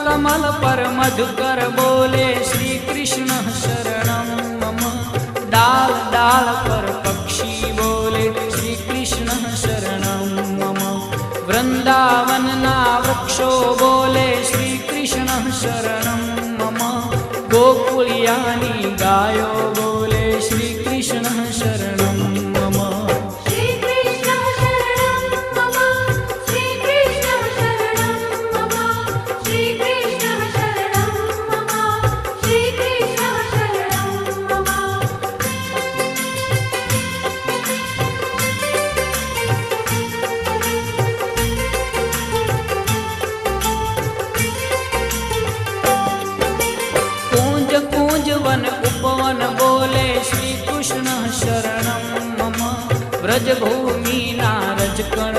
कमल पर मधुकर बोले श्री कृष्ण शरणं मम। डाल डाल पर पक्षी बोले श्री कृष्ण शरणं मम। वृंदावन ना वृक्षो बोले श्री कृष्ण शरणं मम। गोकुलियानी गायो बोले श्री कृष्ण शरणं मम। श्री कृष्ण शरणं मम। श्री कृष्ण शरणं मम। श्री कृष्ण शरणं मम। श्री कृष्ण शरणं मम। कूंज कूंज वन उपवन बोले श्री कृष्ण शरणं मम। व्रज भूमि नारज कण